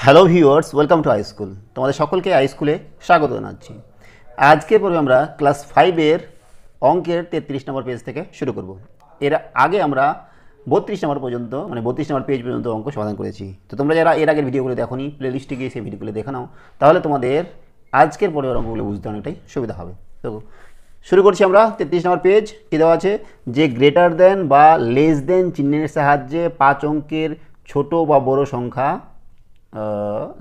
Hello viewers, welcome to high school. তোমাদের সকলকে হাইস্কুলে স্বাগত জানাচ্ছি। আজকের পর্বে আমরা ক্লাস 5-এর অঙ্কের 33 নম্বর পেজ থেকে শুরু করব। এর আগে আমরা 32 নম্বর পর্যন্ত, মানে 32 নম্বর পেজ পর্যন্ত অঙ্ক সমাধান করেছি। তো তোমরা যারা এর আগের ভিডিওগুলো দেখোনি, প্লেলিস্টে গিয়ে সেই ভিডিওগুলো দেখে নাও, তাহলে তোমাদের আজকের পর্বের অঙ্কগুলো বুঝতে অনেকটাই সুবিধা হবে। তো শুরু করছি আমরা। 33 নম্বর পেজ কী দেওয়া আছে, যে গ্রেটার দেন বা লেস দেন চিহ্নের সাহায্যে 5 অঙ্কের ছোট বা বড় সংখ্যা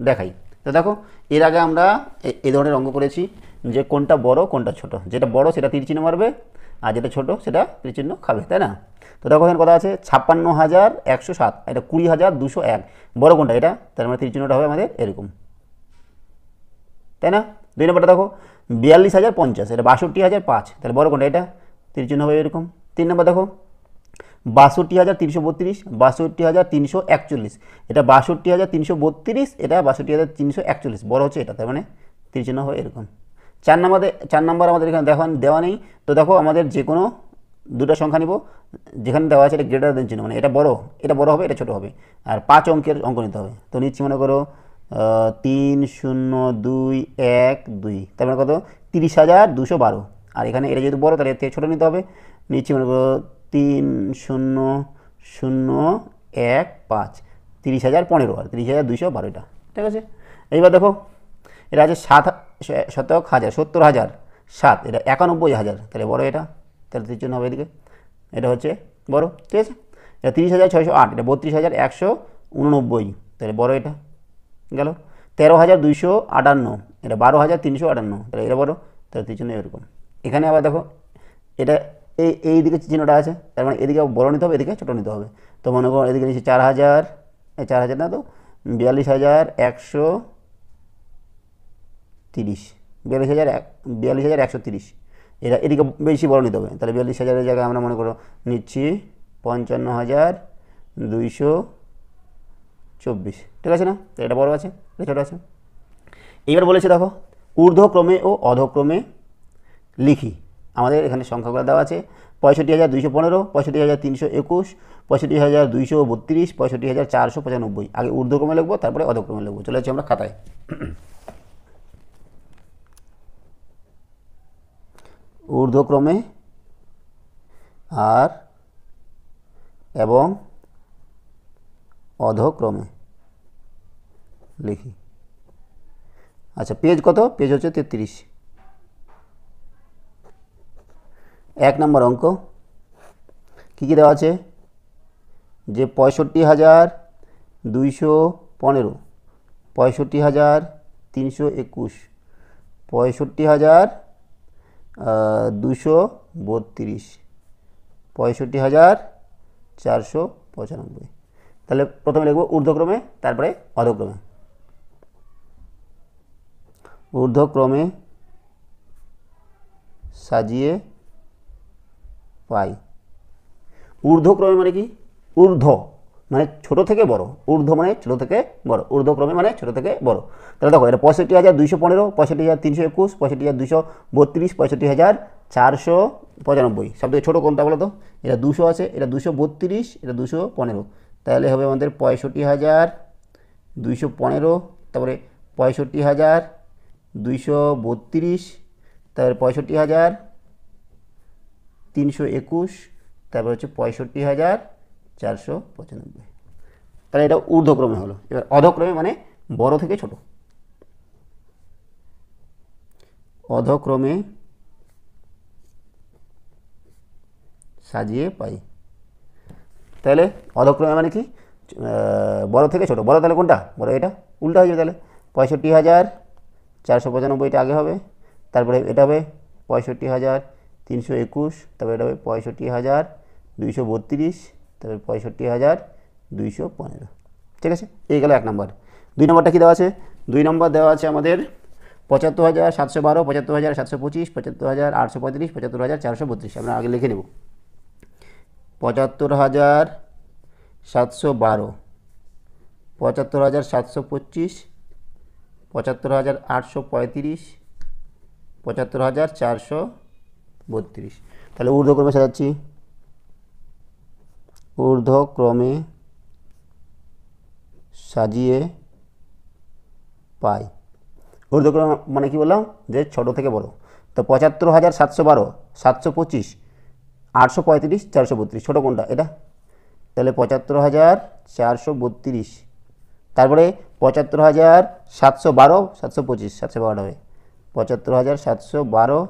দেখাই। তো দেখো, এর আগে আমরা এই ধরনের অঙ্ক করেছি যে কোনটা বড় কোনটা ছোট। যেটা বড় সেটা তীর চিহ্ন মারবে, আর যেটা ছোট সেটা তীর চিহ্ন খাবে, তাই না? তো দেখো এখানে কথা আছে 56,107, এটা 20,201। বড় কোনটা? এটা, তার মানে তীর চিহ্নটা হবে আমাদের এরকম, তাই না? 2 নম্বরটা দেখো 42,050, এটা 62,005, তাহলে বড় কোনটা? এটা, তীর চিহ্ন হবে এরকম। 3 নম্বর দেখো 62,332, 62,341, এটা 62,332, এটা 62,341, বড় হচ্ছে এটা, তার মানে তীর চিহ্ন হয় এরকম। 4 নম্বর আমাদের এখানে দেওয়া নেই। তো দেখো আমাদের যে কোনো দুটো সংখ্যা নিব, যেখানে দেওয়া আছে এটা গ্রেটার দেন চিহ্ন, মানে এটা বড় হবে, এটা ছোট হবে, আর 5 অঙ্কের অঙ্ক নিতে হবে। তো নিচ্ছি মনে করো 3,0,2,1,2, তার মানে কত? 30,212। আর এখানে এটা যেহেতু বড়, তাহলে এর থেকে ছোটো নিতে হবে। নিচ্ছি মনে করো 3,0,0,1,5, 30,015, আর 30,212 এটা, ঠিক আছে। এইবার দেখো এটা আছে 70,000, এটা 91,000, তাহলে বড় এটা, তাহলে তীর চিহ্ন হবে এদিকে, এটা হচ্ছে বড়, ঠিক আছে। এটা 30,608, এটা 32,189, তাহলে বড় এটা গেল। 13,258, এটা 12,358, তাহলে এটা বড়, তাহলে তীর চিহ্ন এরকম। এখানে আবার দেখো এটা এই দিকে চিহ্নটা আছে, তার মানে এদিকে বড় নিতে হবে, এদিকে ছোটো নিতে হবে। তো মনে করো এদিকে নিচ্ছে 4,000, 4,000 না তো 42,130, 42,130, এটা এদিকে বেশি বড় নিতে হবে, তাহলে 42,000-এর জায়গায় আমরা মনে করো নিচ্ছি 55,224, ঠিক আছে না? তো এটা বড় আছে, এটা ছোটো আছে। এইবার বলেছে দেখো ঊর্ধ্বক্রমে ও অধক্রমে লিখি। আমাদের এখানে সংখ্যাগুলো দেওয়া আছে 65,215, 65,321, 65,232, 65,495। আগে ঊর্ধ্বক্রমে লিখবো, তারপরে অধক্রমে লিখবো। চলে যাচ্ছি আমরা খাতায়। ঊর্ধ্বক্রমে আর এবং অধক্রমে লিখি। আচ্ছা, পেজ কত? পেজ হচ্ছে 33। 1 নম্বর অঙ্ক কী কী দেওয়া আছে, যে 65,215, 65,321, 65,232, 65,495। তাহলে প্রথমে লিখব ঊর্ধ্বক্রমে, তারপরে অধক্রমে। ঊর্ধ্বক্রমে সাজিয়ে পাই। ঊর্ধ্বক্রমে মানে কি? ঊর্ধ্ব মানে ছোট থেকে বড়, ঊর্ধ্ব মানে ছোট থেকে বড়, ঊর্ধ্বক্রমে মানে ছোট থেকে বড়। তাহলে দেখো এটা 65,215, 65,321, 65,232, 65,495। সব থেকে ছোটো কোনটা বলো তো? এটা 200 আছে, এটা 232, এটা 215, তাহলে হবে আমাদের 65,215, তারপরে 65,232, তারপরে 65,321, তারপর হচ্ছে 65,495। তাহলে এটা ঊর্ধ্বক্রমে হলো। এবার অধক্রমে মানে বড় থেকে ছোট। অধক্রমে সাজিয়ে পাই। তাহলে অধক্রমে মানে কি? বড় থেকে ছোট। বড় তাহলে কোনটা? বড় এটা, উল্টা হয়ে যাবে তাহলে। 65,495 এটা আগে হবে, তারপরে এটা হবে 65,321, তারপরে এটা হবে 65,232, তারপরে 65,215, ঠিক আছে। এই গেল 1 নম্বর। 2 নম্বরটা কী দেওয়া আছে? 2 নম্বর দেওয়া আছে আমাদের 75,712, 75,725, 75,835, 75,432। আমরা আগে লিখে নেব 75,712, 75,725, 75,835, 75,432। তাহলে ঊর্ধ্বক্রমে সাজাচ্ছি। ঊর্ধ্বক্রমে সাজিয়ে পাই। ঊর্ধ্বক্রম মানে কি বললাম, যে ছোট থেকে বড়। তো ৭৫,৭১২, ৭২৫, ৮৩৫, ৪৩২, ছোটো কোনটা? এটা। তাহলে ৭৫,৪৩২। তারপরে ৭৫,৭১২, ৭২৫, 712 হবে ৭৫,৭১২,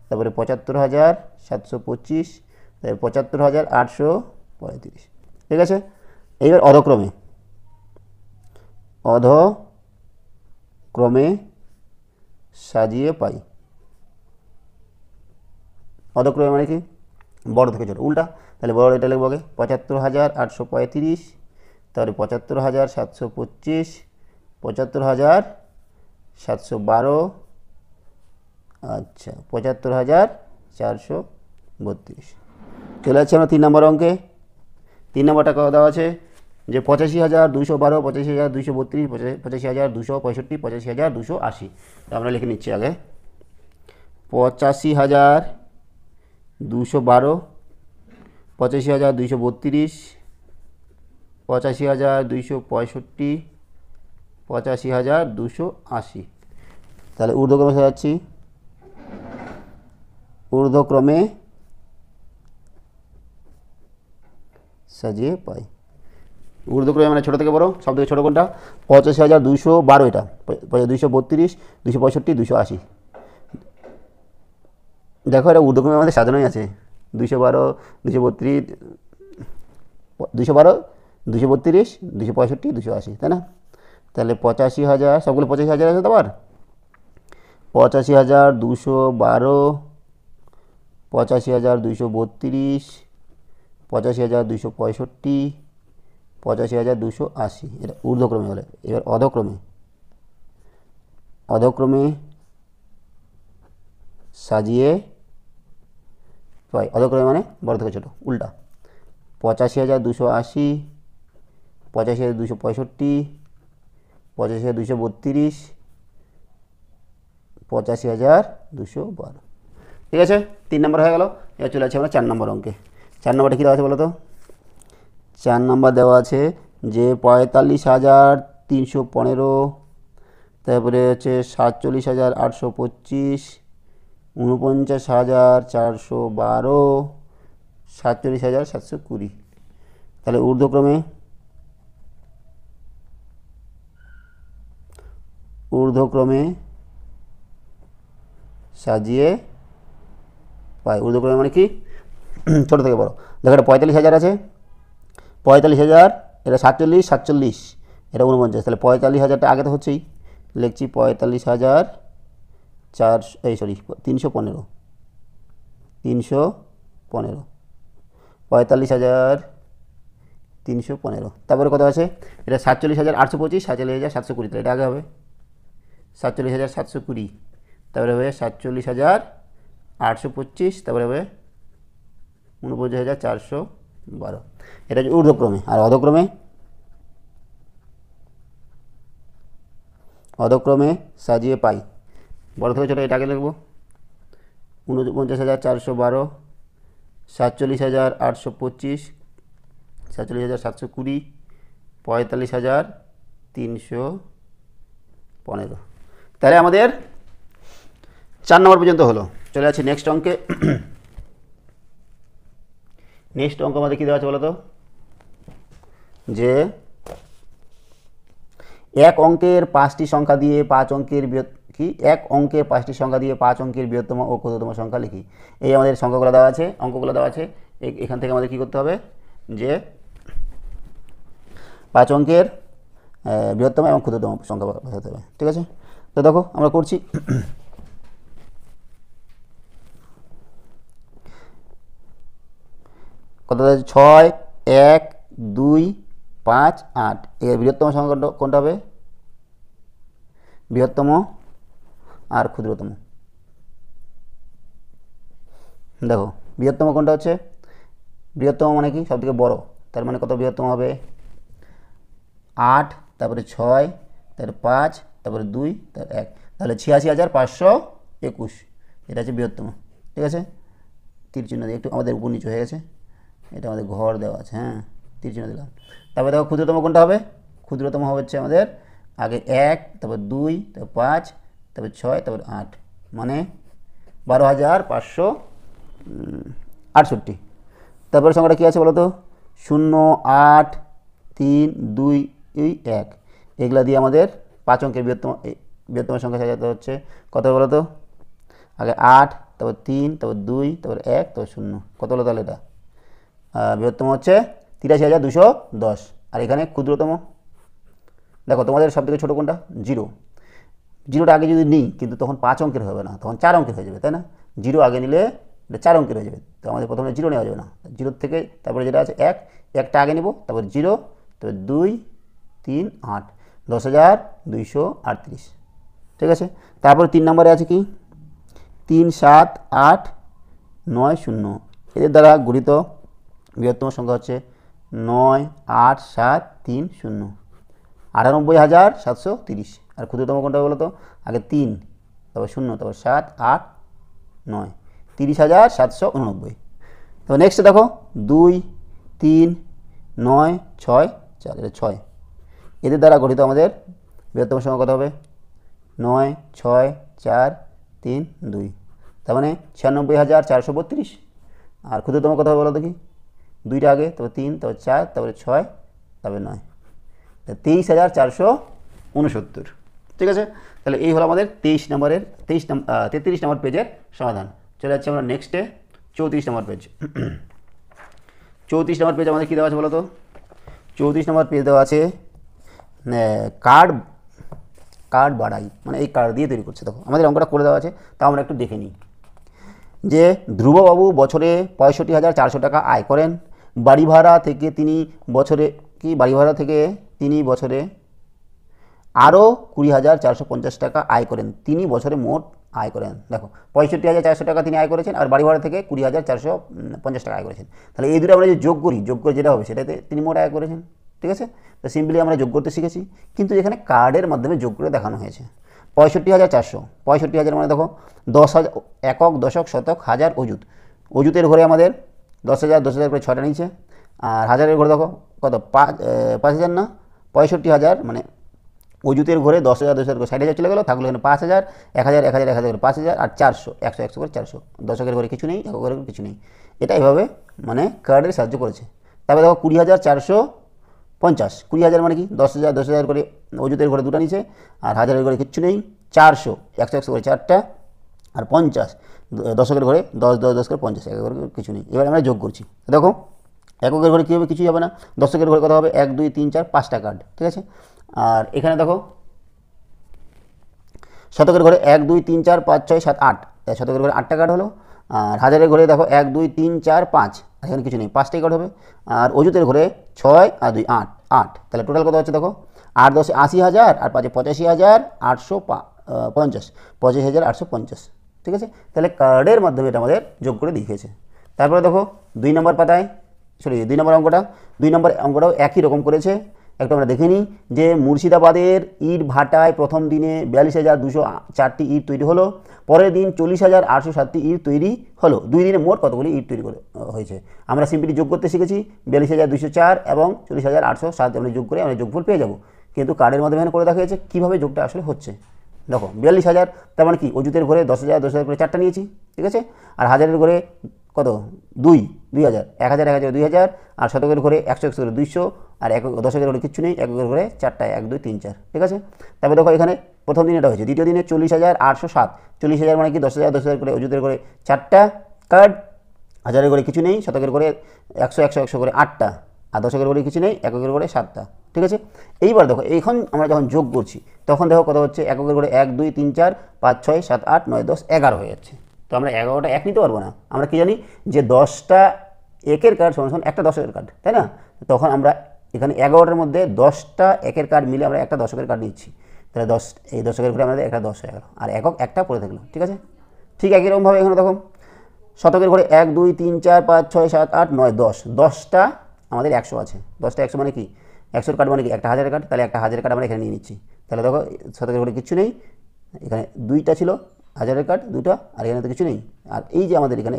তারপরে ৭৫,৭২৫, তারপরে ৭৫,৮৩৫। ঠিক আছে, এইবার অধক্রমে সাজিয়ে পাই। অধক্রমে মানে কি? বড় থেকে ছোটো, উল্টা। তাহলে বড় এটা লিখবো আগে, ৭৫,৮৩৫, তারপরে ৭৫,৭২৫, ৭৫,৭১২, আচ্ছা ৭৫,৪৩২। চলে যাচ্ছে আমরা ৩ নম্বর অঙ্কে। ৩ নম্বরটা কত দেওয়া আছে, যে ৮৫,২১২, ৮৫,২৩২, ৮৫,২৬৫, ৮৫,২৮০। তো আমরা লিখে নিচ্ছি আগে ৮৫,২১২, ৮৫,২৩২, ৮৫,২৬৫, ৮৫,২৮০। তাহলে ঊর্ধ্বক্রমে সাজাচ্ছি, ঊর্ধ্বক্রমে সাজিয়ে পাই। ঊর্ধ্বক্রমে মানে ছোটো থেকে বড়ো, সব থেকে ছোটো কোনটা? ৮৫,২১২, এটা ২৩২, ২৬৫, ২৮০। দেখো এটা ঊর্ধ্বক্রমে আমাদের সাজানোই আছে, ২১২, ২৩২, ২১২, ২৩২, ২৬৫, ২৮০, তাই না? তাহলে ৮৫,০০০, সবগুলো ৮৫,০০০ আছে তো আবার। ৮৫,২১২, ৮৫,২৩২, ৮৫,২৬৫, ৮৫,২৮০, এটা ঊর্ধ্বক্রমে হলে। এবার অধক্রমে সাজিয়ে পাই। অধক্রমে মানে বড় থেকে ছোটো, উল্টা। ৮৫,২৮০, ৮৫,২৬৫, ৮৫,২৩২, ৮৫,২১২। ঠিক আছে, ৩ নম্বর হয়ে গেল। এবার চলে আছে আমরা ৪ নম্বর অঙ্কে। ৪ নম্বরটা কী দেওয়া আছে বলো তো? ৪ নম্বর দেওয়া আছে যে ৪৫,৩১৫, তারপরে হচ্ছে ৪৭,৮২৫, ৪৯,৪12, ৪৭,৭২০। তাহলে ঊর্ধ্বক্রমে সাজিয়ে পাই। ঊর্ধ্বক্রমে মানে কি? ছোটো থেকে বড়ো। দেখো এটা ৪৫,০০০ আছে, ৪৫,০০০, এটা ৪৭, ৪৭, এটা ৪৯, তাহলে ৪৫,০০০টা আগে তো হচ্ছেই, লিখছি ৪৫,০০০, ৩১৫, ৪৫,৩১৫। তারপরে কত আছে? এটা ৪৭,৮২৫, ৪৭,৭২০, তাহলে এটা আগে হবে ৪৭,৭২০, তারপরে হবে ৪৭,৮২৫, তারপরে হবে ৪৯,৪12। এটা হচ্ছে ঊর্ধ্বক্রমে। আর অধক্রমে সাজিয়ে পাই। বড় থেকে ছোটো এটা আগে লিখব, ৪৯,৪12, ৪৭,৮২৫, ৪৭,৭২০, ৪৫,৩১৫। তাহলে আমাদের ৪ নম্বর পর্যন্ত হলো। চলে যাচ্ছে নেক্সট অঙ্কে। নেক্সট অঙ্ক আমাদের কী দেওয়া আছে বলো তো? যে এক অঙ্কের ৫টি সংখ্যা দিয়ে ৫ অঙ্কের এক অঙ্কের ৫টি সংখ্যা দিয়ে ৫ অঙ্কের বৃহত্তম ও ক্ষুদ্রতম সংখ্যা লিখি। এই আমাদের সংখ্যাগুলো দেওয়া আছে, অঙ্কগুলো দেওয়া আছে। এখান থেকে আমাদের কী করতে হবে, যে ৫ অঙ্কের বৃহত্তম এবং ক্ষুদ্রতম সংখ্যা বসাতে হবে। ঠিক আছে, তো দেখো আমরা করছি। কত আছে? ৬, ১, ২, ৫, ৮। এর বৃহত্তম সংখ্যা কোনটা হবে? বৃহত্তম আর ক্ষুদ্রতম। দেখো বৃহত্তম কোনটা হচ্ছে? বৃহত্তম মানে কি? সবথেকে বড়। তার মানে কত বৃহত্তম হবে? ৮, তারপরে ৬, তারপরে ৫, তারপরে ২, তারপরে ১, তাহলে ৮৬,৫২১। এটা হচ্ছে বৃহত্তম। ঠিক আছে, তীর চিহ্ন দিয়ে একটু আমাদের উপর নিচু হয়ে গেছে, এটা আমাদের ঘর দেওয়া আছে, হ্যাঁ তীর চিহ্ন দিলাম। তারপরে দেখো ক্ষুদ্রতম কোনটা হবে? ক্ষুদ্রতম হচ্ছে আমাদের আগে 1, তারপর 2, তারপর 5, তারপর 6, তারপর 8, মানে 12,568। তারপরে সংখ্যাটা কী আছে বলো তো? 0, 8, 3, 2, 1। এগুলা দিয়ে আমাদের 5 অঙ্কের বৃহত্তম সংখ্যা সাজাতে হচ্ছে। কত বলো তো? আগে 8, তারপর 3, তারপর 2, তারপর 1, তারপর 0। কত হলো তাহলে এটা? বৃহত্তম হচ্ছে 83,210। আর এখানে ক্ষুদ্রতম দেখো তোমাদের সব থেকে ছোটো কোনটা? 0। জিরোটা আগে যদি নিই কিন্তু তখন 5 অঙ্কের হবে না, তখন 4 অঙ্কের হয়ে যাবে, তাই না? 0 আগে নিলে এটা 4 অঙ্কের হয়ে যাবে, তো আমাদের প্রথমে 0 নেওয়া যাবে না। 0 থেকে তারপরে যেটা আছে 1, 1টা আগে নেব, তারপর 0, তারপর 2, 3, 8, 10,238। ঠিক আছে। তারপরে 3 নম্বরে আছে কি? 3, 7, 8, 9, 0। এদের দ্বারা গঠিত বৃহত্তম সংখ্যা হচ্ছে 9, 8, 7, 3, 0, 98,730। আর ক্ষুদ্রতম কোনটা বলো তো? আগে 3, তারপর 0, তারপর 7, 8, 9, 30,789। তারপর নেক্সট দেখো 2, 3, 9, 6, 4, এটা 6। এদের দ্বারা গঠিত আমাদের বৃহত্তম সংখ্যা কত হবে? 9, 6, 4, 3, 2, তার মানে 96,432। আর ক্ষুদ্রতম কত হবে বলো দেখি? 2টা আগে, তারপর 3, তারপর 4, তারপরে 6, তারপরে 9, 23,469। ঠিক আছে। তাহলে এই হলো আমাদের 33 নম্বর পেজের সমাধান। চলে যাচ্ছে আমরা নেক্সটে 34 নম্বর পেজ। 34 নম্বর পেজ আমাদের কী দেওয়া আছে বলো তো? 34 নম্বর পেজ দেওয়া আছে কার্ড বাড়াই, মানে এই কার্ড দিয়ে তৈরি করছে। দেখো আমাদের অঙ্কটা করে দেওয়া আছে, তা আমরা একটু দেখে নিই। যে ধ্রুববাবু বছরে 65,400 টাকা আয় করেন। বাড়ি ভাড়া থেকে তিনি বছরে আরও 20,450 টাকা আয় করেন। তিনি বছরে মোট আয় করেন, দেখো 65,400 টাকা তিনি আয় করেছেন, আর বাড়ি ভাড়া থেকে 20,450 টাকা আয় করেছেন। তাহলে এই দুটো আমরা যদি যোগ করি, যোগ করে যেটা হবে সেটাতে তিনি মোট আয় করেছেন। ঠিক আছে। তো সিম্পলি আমরা যোগ করতে শিখেছি, কিন্তু এখানে কার্ডের মাধ্যমে যোগ করে দেখানো হয়েছে। 65,400, 65,000 মানে দেখো 10,000 একক, দশক, শতক, হাজার, অযুত। অযুতের ঘরে আমাদের 10,000 10,000 করে 6টা নিচে, আর হাজারের ঘরে দেখো কত 5,000 না 65,000, মানে অযুতের ঘরে 10,000 10,000 করে 60,000 চলে গেলো, থাকলো এখানে 5,000, 1,000 1,000 1,000 করে 5,000, আর 400 100 100 করে 400। দশকের ঘরে কিছু নেই, একক ঘরে কিছু নেই। এটা এইভাবে মানে কার্ডের সাহায্য করেছে। তারপরে দেখো 20,450, 20,000 মানে কি 10,000 10,000 করে অযুতের ঘরে 2টা নিচে, আর হাজারের ঘরে কিচ্ছু নেই। 400 100 100 করে 4টা, আর 50 দশকের ঘরে 10 10 10 করে 50, একের ঘরে কিছু নেই। এবার আমরা যোগ করছি। দেখো এককের ঘরে কী হবে? কিছুই হবে না। দশকের ঘরে কত হবে? 1 2 3 4 5টা কার্ড। ঠিক আছে। আর এখানে দেখো শতকের ঘরে 1 2 3 4 5 6 7 8, শতকের ঘরে 8টা কার্ড হলো। আর হাজারের ঘরে দেখো 1 2 3 4 5, এখানে কিছু নেই, 5টাই কার্ড হবে। আর অযুতের ঘরে 6 আর 2 8 8, তাহলে টোটাল কত হচ্ছে দেখো 8 10 80,000, আর 5 85,850, 85,850। ঠিক আছে। তাহলে কার্ডের মাধ্যমে এটা আমাদের যোগ করে দেখিয়েছে। তারপরে দেখো 2 নম্বর পাতায়, সরি 2 নম্বর অঙ্কটাও একই রকম করেছে। একটু আমরা দেখে নিই যে মুর্শিদাবাদের ইট ভাটায় প্রথম দিনে 42,204টি ইট তৈরি হলো। পরের দিন 40,807টি ইট তৈরি হলো। 2 দিনে মোট কতগুলি ইট তৈরি হয়েছে? আমরা সিম্পলি যোগ করতে শিখেছি। 42,204 এবং 40,807 আমরা যোগ করে আমরা যোগফল পেয়ে যাব। কিন্তু কার্ডের মাধ্যমে করে দেখা যাচ্ছে কীভাবে যোগটা আসলে হচ্ছে। দেখো 42,000, তার মানে কি অযুতের ঘরে 10,000 10,000 করে 4টা নিয়েছি। ঠিক আছে। আর হাজারের ঘরে কত 2,000, 1,000 1,000 2,000, আর শতকের ঘরে 100 100 করে 200, আর দশকের ঘরে কিচ্ছু নেই, এককের ঘরে 4টা 1 2 3 4। ঠিক আছে। তারপরে দেখো এখানে প্রথম দিন এটা হয়েছে। দ্বিতীয় দিনে 40,807, 40,000 মানে কি 10,000 10,000 করে অযুতের ঘরে 4টা কার্ড, হাজারের ঘরে কিছু নেই, শতকের ঘরে 100 100 100 করে 8টা, আর দশকের ঘরে কিছু নেই, এককের ঘরে 7টা। ঠিক আছে। এইবার দেখো এখন আমরা যখন যোগ করছি তখন দেখো কত হচ্ছে? এককের ঘরে 1 2 3 4 5 6 7 8 9 10 11 হয়ে যাচ্ছে। তো আমরা 11টা এক নিতে পারবো না। আমরা কি জানি যে 10টা একের কার্ড সমান একটা দশকের কার্ড, তাই না? তখন আমরা এখানে 11টার মধ্যে 10টা একের কার্ড মিলে আমরা একটা দশকের কার্ড নিচ্ছি। তাহলে এই দশকের ঘরে আমাদের একটা 10 হয়ে গেল, আর একক একটা পড়ে থাকলো। ঠিক আছে। ঠিক একই রকমভাবে এখানে দেখো শতকের ঘরে 1 2 3 4 5 6 7 8 9 10, 10টা আমাদের 100 আছে। 10টা 100 মানে কি 100 কার্ড মানে কি একটা হাজারের কার্ড, তাহলে একটা হাজারের কার্ড আমরা এখানে নিয়ে নিচ্ছি। তাহলে দেখো শতকের ঘরে কিছু নেই, এখানে 2টা ছিল হাজারের কার্ড 2টা, আর এখানে তো কিছু নেই। আর এই যে আমাদের এখানে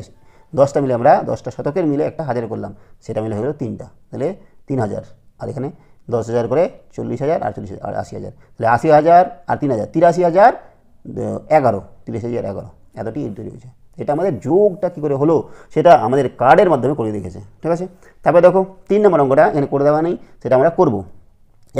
10টা মিলে আমরা 10টা শতকের মিলে একটা হাজার করলাম, সেটা মিলে হয়ে গেল 3টা, তাহলে 3,000। আর এখানে 10,000 করে 40,000 আর 40,000 আর 80,000, তাহলে 80,000 আর 3,000, 83,000 11, 83,011 এতটি তৈরি হয়েছে। এটা আমাদের যোগটা কী করে হলো সেটা আমাদের কার্ডের মাধ্যমে করে দেখেছে, ঠিক আছে। তারপরে দেখো 3 নম্বর অঙ্কটা এখানে করে দেওয়া নেই, সেটা আমরা করব।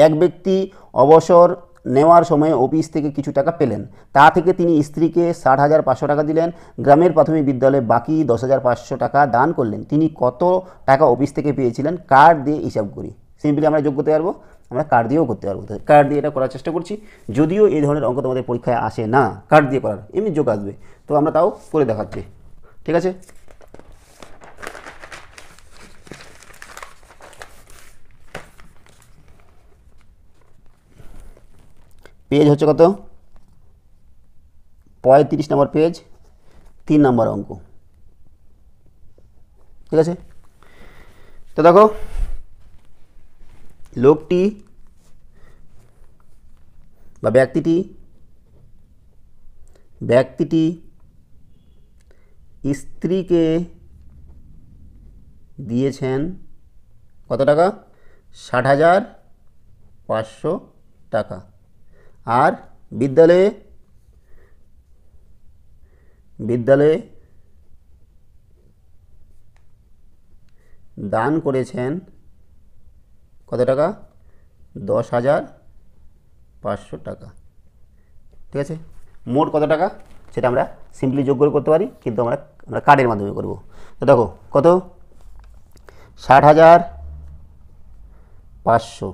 এক ব্যক্তি অবসর নেওয়ার সময় অফিস থেকে কিছু টাকা পেলেন, তা থেকে তিনি স্ত্রীকে 60,500 টাকা দিলেন, গ্রামের প্রাথমিক বিদ্যালয়ে বাকি 10,500 টাকা দান করলেন। তিনি কত টাকা অফিস থেকে পেয়েছিলেন? কার্ড দিয়ে হিসাব করি। সিম্পলি আমরা যোগ করতে পারবো, আমরা কার্ড দিয়েও করতে পারবো। কার্ড দিয়ে এটা করার চেষ্টা করছি, যদিও এই ধরনের অঙ্ক তোমাদের পরীক্ষায় আসে না কার্ড দিয়ে করার, এমনি যোগ আসবে, তো আমরা তাও করে দেখাচ্ছি, ঠিক আছে। পেজ হচ্ছে কত? 35 নম্বর পেজ, 3 নম্বর অঙ্ক, ঠিক আছে। তো দেখো লোকটি বা ব্যক্তিটি স্ত্রীকে দিয়েছেন কত টাকা? 60,500 টাকা। আর বিদ্যালয়ে দান করেছেন কত টাকা? 10,500 টাকা, ঠিক আছে। মোট কত টাকা সেটা আমরা সিম্পলি যোগ করে করতে পারি, কিন্তু আমরা কার্ডের মাধ্যমে করব। তো দেখো কত? 60,500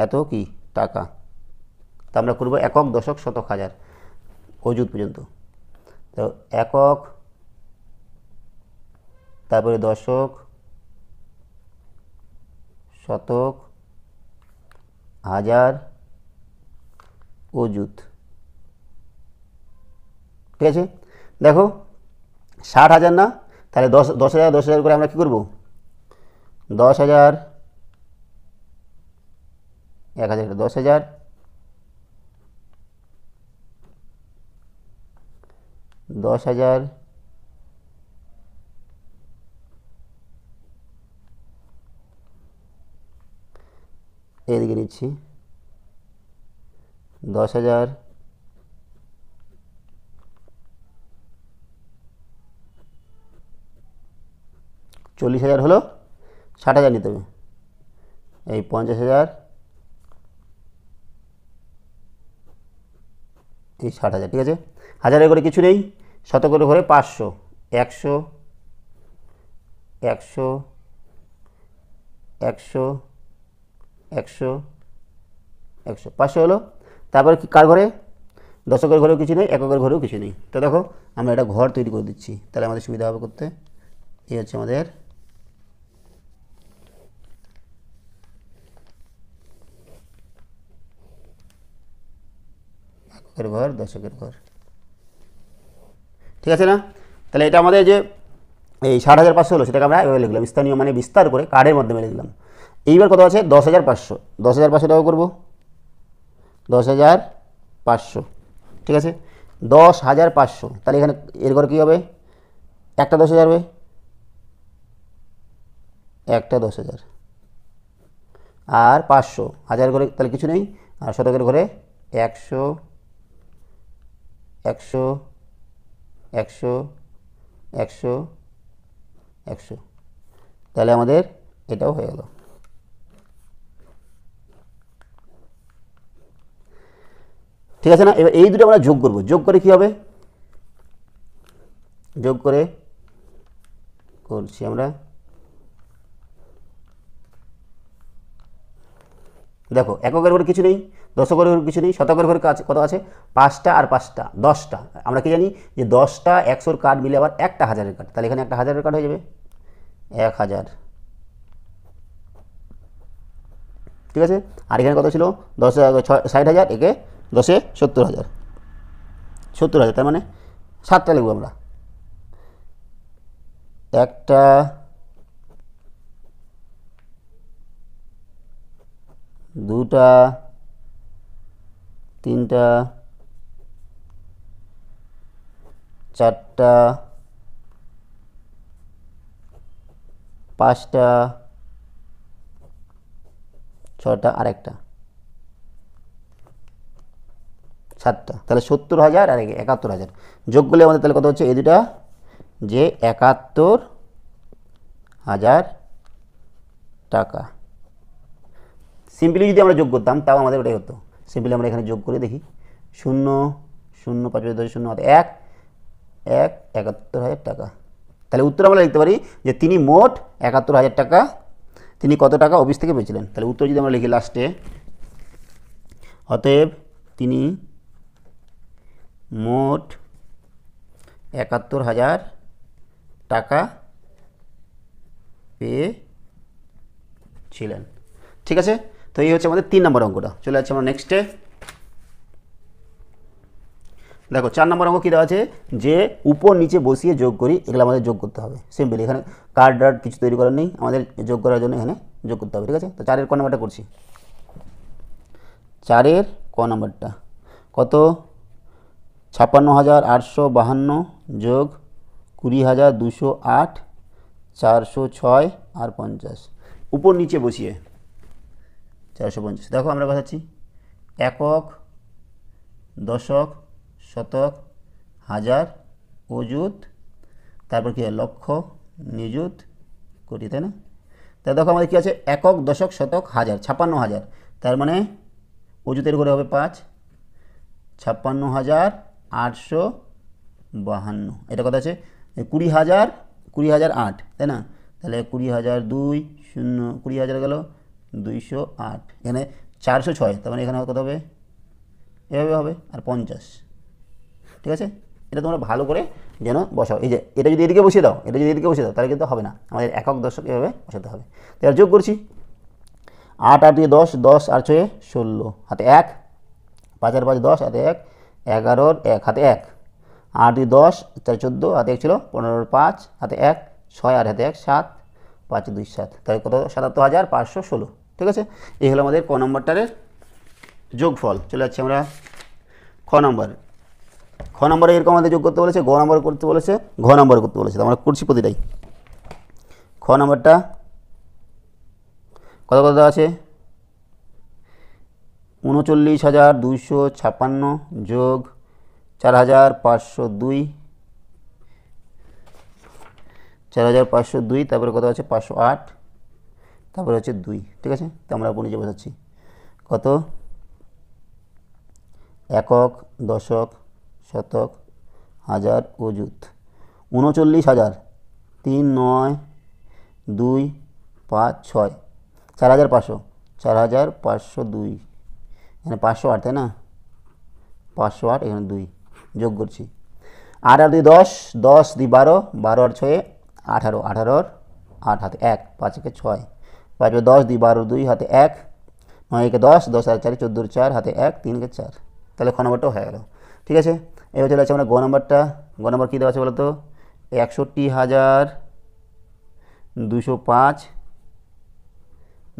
এত কি টাকা, তা আমরা করবো একক, দশক, শতক, হাজার, অযুত পর্যন্ত। তো একক, তারপরে দশক, শতক, হাজার, অযুত, ঠিক আছে। দেখো 60,000 না, তাহলে 10,000 করে আমরা কী করবো? 10,000, 1,000, 10,000, 10,000, এদিকে নিচ্ছি 10,000, 40,000 হলো, 60,000 নিতে হবে, এই 50,000, এই 60,000, ঠিক আছে। হাজারের করে কিছু নেই, শতকের ঘরে 500, 100, 100, 100, 100, 100, 500 হলো। তারপরে কি কার ঘরে? দশকের ঘরেও কিছু নেই, এককের ঘরেও কিছু নেই। তো দেখো আমরা একটা ঘর তৈরি করে দিচ্ছি, তাহলে আমাদের সুবিধা হবে করতে। এই হচ্ছে আমাদের এককের ঘর, দশকের ঘর, ঠিক আছে না। তাহলে এটা আমাদের যে এই 60,500 হলো, সেটাকে আমরা এভাবে লিখলাম, স্থানীয় মানে বিস্তার করে কার্ডের মাধ্যমে লিখলাম। এইবার কত আছে? 10,500, 10,500 টাকা করবো, 10,500, ঠিক আছে। 10,500, তাহলে এখানে এর ঘরে কী হবে? একটা 10,000 হবে, একটা 10,000, আর 500, হাজার ঘরে তাহলে কিছু নেই, আর শতকের ঘরে 100, 100, 100, 100, 100, তাহলে আমাদের এটাও হয়ে গেল, ঠিক আছে না। এবার এই দুটো আমরা যোগ করব, যোগ করে কি হবে? যোগ করে করছি আমরা, দেখো এককের ঘরে কিছু নেই, দশকের ঘরে কিছু নেই, শতকের ঘরে কত আছে? 5টা আর 5টা 10টা। আমরা কি জানি যে 10টা 100-র কার্ড মিলে আবার একটা 1000-এর কার্ড, তাহলে এখানে একটা 1000-এর কার্ড হয়ে যাবে, 1000, ঠিক আছে। আর এখানে কত ছিল? 60,000, একে 10-এ 70,000, 70,000, তার মানে 7টা লিখবো আমরা, একটা, দুটা, তিনটা, চারটা, পাঁচটা, 6টা আর একটা 7টা, তাহলে 70,000 আর 71,000 যোগ করলে আমাদের তাহলে কত হচ্ছে? এই দুটা যে 71,000 টাকা। সিম্পলি যদি আমরা যোগ করতাম তাও আমাদের ওটাই হতো। সিম্পলি আমরা এখানে যোগ করে দেখি, 0 0 5 10 0 হাতে 1 1 71,000 টাকা। তাহলে উত্তর আমরা লিখতে পারি যে তিনি মোট 71,000 টাকা তিনি কত টাকা অফিস থেকে পেয়েছিলেন। তাহলে উত্তর যদি আমরা লিখি লাস্টে, অতএব তিনি মোট 71,000 টাকা পেয়েছিলেন। ঠিক আছে, তো এই হচ্ছে আমাদের 3 নম্বর অঙ্কটা। চলে যাচ্ছে আমরা নেক্সটে। দেখো 4 নম্বর অঙ্ক কী দেওয়া আছে, যে উপর নিচে বসিয়ে যোগ করি, এগুলো আমাদের যোগ করতে হবে। সিম্পলি এখানে কার্ড ডার্ড কিছু তৈরি করার নেই, আমাদের যোগ করার জন্য এখানে যোগ করতে হবে। ঠিক আছে, তো 4-এর ক নম্বরটা করছি। 4-এর ক নম্বরটা কত? 56,852 যোগ 20,208 406 আর 50 উপর নিচে বসিয়ে 450। দেখো আমরা বসাচ্ছি একক, দশক, শতক, হাজার, অযুত, তারপর কী হয় লক্ষ, নিযুত, কোটি, তাই না? তাহলে দেখো আমাদের কী আছে, একক, দশক, শতক, হাজার, 56,000, তার মানে অযুতের করে হবে 5, 56,852। এটা কত আছে? 20,008, তাই না? তাহলে 20,002 0 20,000 গেল 208, এখানে 406, তার মানে এখানে কত হবে? এভাবে হবে, আর 50। ঠিক আছে, এটা তোমরা ভালো করে যেন বসাও। এই যে এটা যদি এদিকে বসিয়ে দাও, এটা যদি এদিকে বসিয়ে দাও, তাহলে কিন্তু হবে না, আমাদের একক দশক এভাবে বসাতে হবে। তাহলে যোগ করছি, 8 আর 2 10, 10 আর 6 16 হাতে 1, 5 আর 5 10 হাতে 1, 11 1 হাতে 1, 8 2 10 4 14 হাতে 1 ছিল, 15 5 হাতে 1, 6 আর হাতে 1 7, 5 2 7, তাহলে কত? 77,516। ঠিক আছে, এই হলো আমাদের ক নম্বরটার যোগফল। চলে যাচ্ছি আমরা খ নম্বর। খ নম্বরে এরকম আমাদের যোগ করতে বলেছে, গ নম্বর করতে বলেছে, ঘ নম্বর করতে বলেছে, আমরা করছি প্রতিটাই। খ নম্বরটা কত কত আছে? 39,256 যোগ 4,502, 4,502, তারপরে কত আছে? 508, তারপরে হচ্ছে 2। ঠিক আছে, তো আমরা উপর নিচে বোঝাচ্ছি কত? একক, দশক, শতক, হাজার, অযুত। 39,000 3 9 2 5 6, 4,500, 4,502, এখানে 508, তাই না? 508, এখানে 2 যোগ করছি। 8 আর 2 10, 10 2 12, 12 আর 6 18, 18 আর 8 হাতে 1, 5 একে 6, 5 10 2 12 2 হাতে 1, 9 একে 10, 10 আর 4 14 4 হাতে 1, 3 একে 4। তাহলে খ নম্বরটাও হয়ে গেল। ঠিক আছে, এবার চলে আছে আমরা গ নম্বরটা। গ নম্বর কী দেওয়া আছে বলো তো? 61,205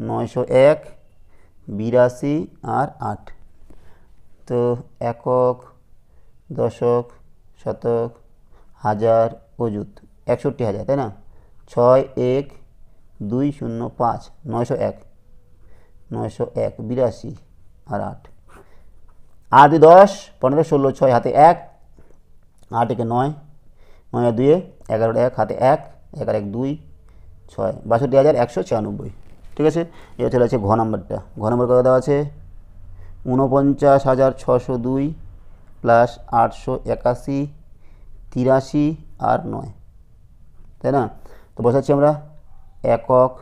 901 82 আর 8। তো একক, দশক, শতক, হাজার, অযুত 61,000, তাই না? 6 1 2 0 5 901 901 82 আর 8, 8 10 15 16 6 হাতে 1, 8 একে 9, 9 আর 2 11 1 হাতে 1, 11 1 2 6, 62,196। ঠিক আছে, এটা চলে আছে ঘ নম্বরটা। ঘ নম্বর কত দেওয়া আছে? 49,602 প্লাস 881 83 আর 9, তাই না? তো বসাচ্ছি আমরা একক,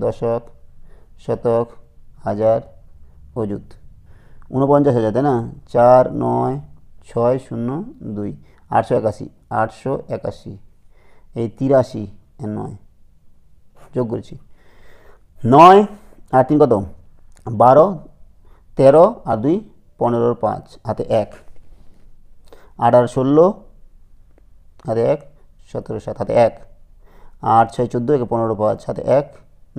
দশক, শতক, হাজার, অযুত। 49,000, তাই না? 4 9 6 0 2 881 881, এই 83 আর 9 যোগ করছি। 9 আর 3 কত? 12, 13 আর 2 15 5 হাতে 1, 8 আর 16 হাতে 1, 17 7 হাতে 1, 8 6 14 একে 15 5 হাতে 1,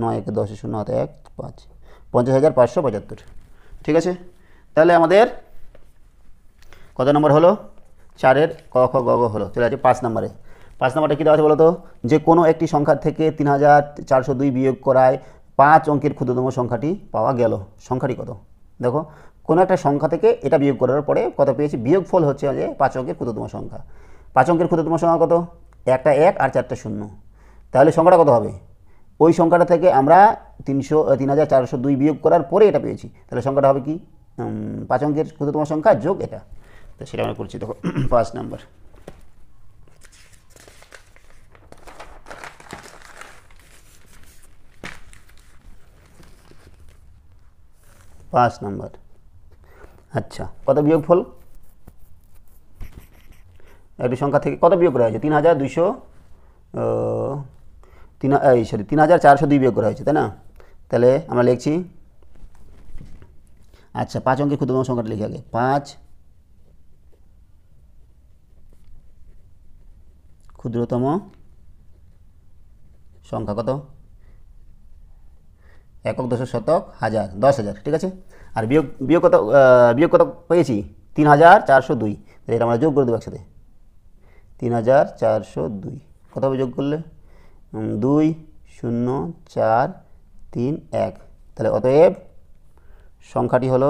9 একে 10 0 হাতে 1 5, 50,575। ঠিক আছে, তাহলে আমাদের কত নম্বর হলো? 4-এর ক খ গ ঘ হলো। চলে আছে 5 নম্বরে। 5 নম্বরটা কী দেওয়া আছে বলো তো? যে কোনো একটি সংখ্যা থেকে 3,402 বিয়োগ করায় 5 অঙ্কের ক্ষুদ্রতম সংখ্যাটি পাওয়া গেল। সংখ্যাটি কত? দেখো কোনো একটা সংখ্যা থেকে এটা বিয়োগ করার পরে কত পেয়েছি, বিয়োগফল হচ্ছে যে 5 অঙ্কের ক্ষুদ্রতম সংখ্যা। 5 অঙ্কের ক্ষুদ্রতম সংখ্যা কত? একটা 1 আর 4টা 0। তাহলে সংখ্যাটা কত হবে? ওই সংখ্যাটা থেকে আমরা 3402 বিয়োগ করার পরে এটা পেয়েছি, তাহলে সংখ্যাটা হবে কি? 5 অঙ্কের ক্ষুদ্রতম সংখ্যা যোগ এটা। তো সেটা আমরা করছি। দেখো 5 নাম্বার, আচ্ছা কত বিয়োগফল? একটি সংখ্যা থেকে কত বিয়োগ করা হয়েছে? 3402 বিয়োগ করা হয়েছে, তাই না? তাহলে আমরা লিখছি, আচ্ছা 5 অঙ্কের ক্ষুদ্রতম সংখ্যাটা লিখে আগে। 5 ক্ষুদ্রতম সংখ্যা কত? একক, দশক, শতক, হাজার, 10,000, ঠিক আছে। আর বিয়োগ কত পেয়েছি? 3402। এটা আমরা যোগ করে দেবো একসাথে। 3402 কত হবে যোগ করলে? 2 0 4 3 1। তাহলে অতএব সংখ্যাটি হলো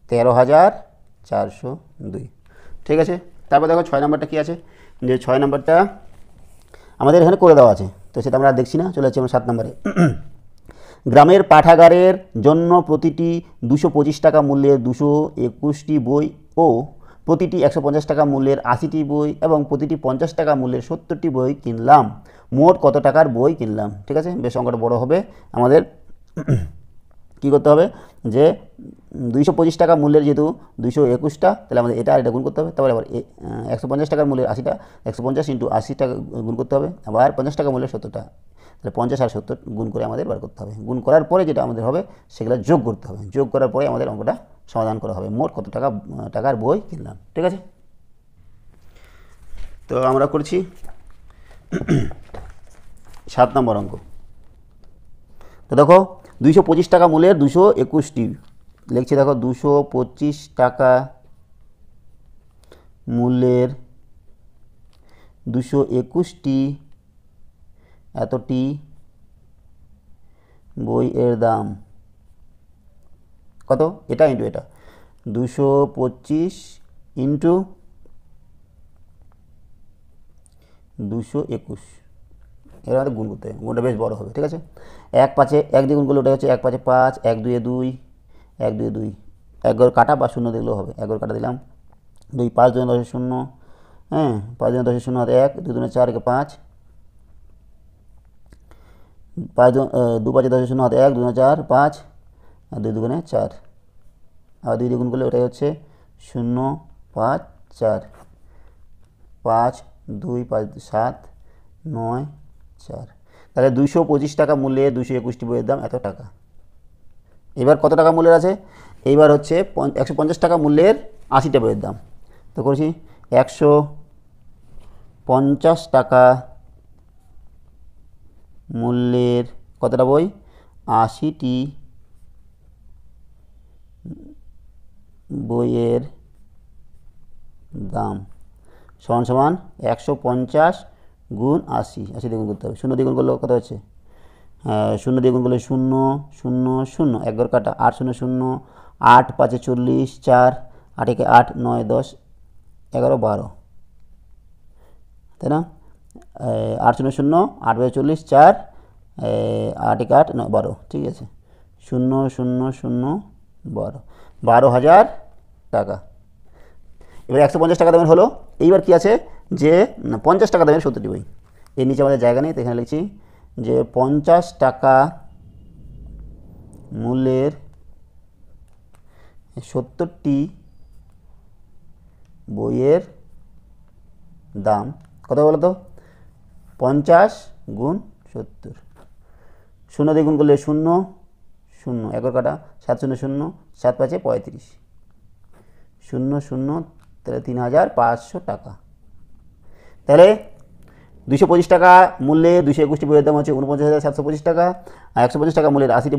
13,402, ঠিক আছে। তারপর দেখো 6 নম্বরটা কী আছে, যে 6 নম্বরটা আমাদের এখানে করে দেওয়া আছে, তো সেটা আমরা দেখছি না, চলে যাচ্ছি আমরা 7 নম্বরে। গ্রামের পাঠাগারের জন্য প্রতিটি 225 টাকা মূল্যের 221টি বই ও প্রতিটি 150 টাকা মূল্যের 80টি বই এবং প্রতিটি 50 টাকা মূল্যের 70টি বই কিনলাম। মোট কত টাকার বই কিনলাম? ঠিক আছে, বেশ সংখ্যাটা বড় হবে। আমাদের কী করতে হবে, যে 225 টাকা মূল্যের যেহেতু 221টা, তাহলে আমাদের এটা আর এটা গুণ করতে হবে। তারপরে আবার 150 টাকার মূল্যের 80টা, 150 × 80 টাকা গুণ করতে হবে। আবার 50 টাকা মূল্যের 70টা, তাহলে 50 আর 70 গুণ করে আমাদের বার করতে হবে। গুণ করার পরে যেটা আমাদের হবে সেগুলো যোগ করতে হবে। যোগ করার পরে আমাদের অঙ্কটা সমাধান করা হবে, মোট কত টাকার বই কিনলাম, ঠিক আছে। তো আমরা করছি 7 নম্বর অঙ্ক। তো দেখো 225 টাকা মূল্যের 221টি লিখছি। দেখো 225 টাকা মূল্যের 221টি এতটি বইয়ের দাম কত? এটা ইন্টু এটা, 225 ইন্টু 221, এর মধ্যে গুণ করতে হবে। গুণটা বেশ বড় হবে, ঠিক আছে। 1 5 1 দিয়ে গুণ করলে ওটা হচ্ছে 1 5 5, 1 2 2, 1 2 2, 1 ঘর কাটা বা শূন্য দিলেও হবে। 1 ঘর কাটা দিলাম, 2 5 2 10 0, হ্যাঁ 5 2 10 0 হাতে 1, 2 2 4 1 5, 2 5 10 0 হাতে 1, 2 4 5, আর 2 2 4, আর 2 দিয়ে গুণ করলে ওটাই হচ্ছে 0 5 4, 5 2 5 7 9 4। তাহলে 225 টাকা মূল্যে 221টি বইয়ের দাম এত টাকা। এবার কত টাকা মূল্যের আছে? এইবার হচ্ছে 150 টাকা মূল্যের 80টা বইয়ের দাম। তো করছি 150 টাকা মূল্যের কতটা বই? 80টি বইয়ের দাম সমান সমান 150 গুণ 80, 80 দিয়ে গুণ করতে হবে। 0 দিয়ে গুণ করলে কত হচ্ছে? 0 দিয়ে গুণ করলে 0 0 0, 1 ঘর কাটা, 8 0 0, 8 5 40, 4 8 1 8, 9 10 11 12, তাই না? 8 0 0, 8 5 40, 4 8 1 8 9 12, ঠিক আছে। 0 0 0 12, 12,000 টাকা। এবার 150 টাকা দামের হলো। এইবার কি আছে, যে 50 টাকা দামের 70টি বই। এর নিচে আমাদের জায়গা নেই, তো এখানে লিখছি যে 50 টাকা মূল্যের 70টি বইয়ের দাম কত বলো তো? 50 গুণ 70, 0 দিয়ে গুণ করলে 0 0, 1 ঘর কাটা, 7 0 0, 7 5 35, 0 0, তাহলে 3,500 টাকা। তাহলে 225 টাকা মূল্যে 221টি বইয়ের দাম হচ্ছে 49,725 টাকা, আর 150 টাকা মূল্যের 80টি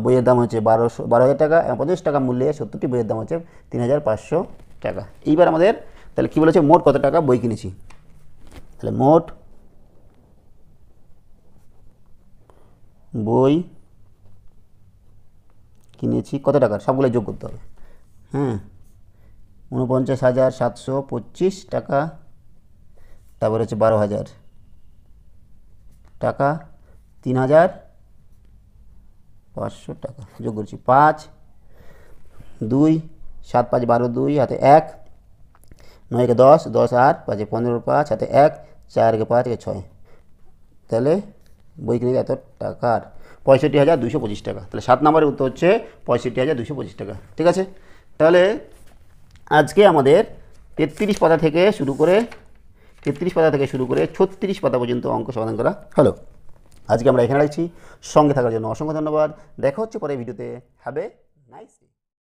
বইয়ের দাম হচ্ছে 12,000 টাকা, এবং 50 টাকা মূল্যে 70টি বইয়ের দাম হচ্ছে 3,500 টাকা। এইবার আমাদের তাহলে কী বলেছে, মোট কত টাকা বই কিনেছি? তাহলে মোট বই কিনেছি কত টাকার, সবগুলো যোগ করতে হবে। হ্যাঁ, 49,725 টাকা, তারপর হচ্ছে 12,000 টাকা, 3,500 টাকা যোগ করছি। 5, 2, 7, 5, 12, 2 হাতে 1, 9 কে 10, 10 8, 5 15, 5 হাতে 1, 4 কে 5 6, তাহলে বই কিনে এত টাকার 65,225 টাকা। তাহলে 7 নম্বরের উত্তর হচ্ছে 65,225 টাকা। ঠিক আছে, তাহলে আজকে আমাদের 33 পাতা থেকে শুরু করে 36 পাতা পর্যন্ত অঙ্ক সমাধান করা হলো। আজকে আমরা এখানে রাখছি। সঙ্গে থাকার জন্য অসংখ্য ধন্যবাদ। দেখা হচ্ছে পরের ভিডিওতে। Have a nice day.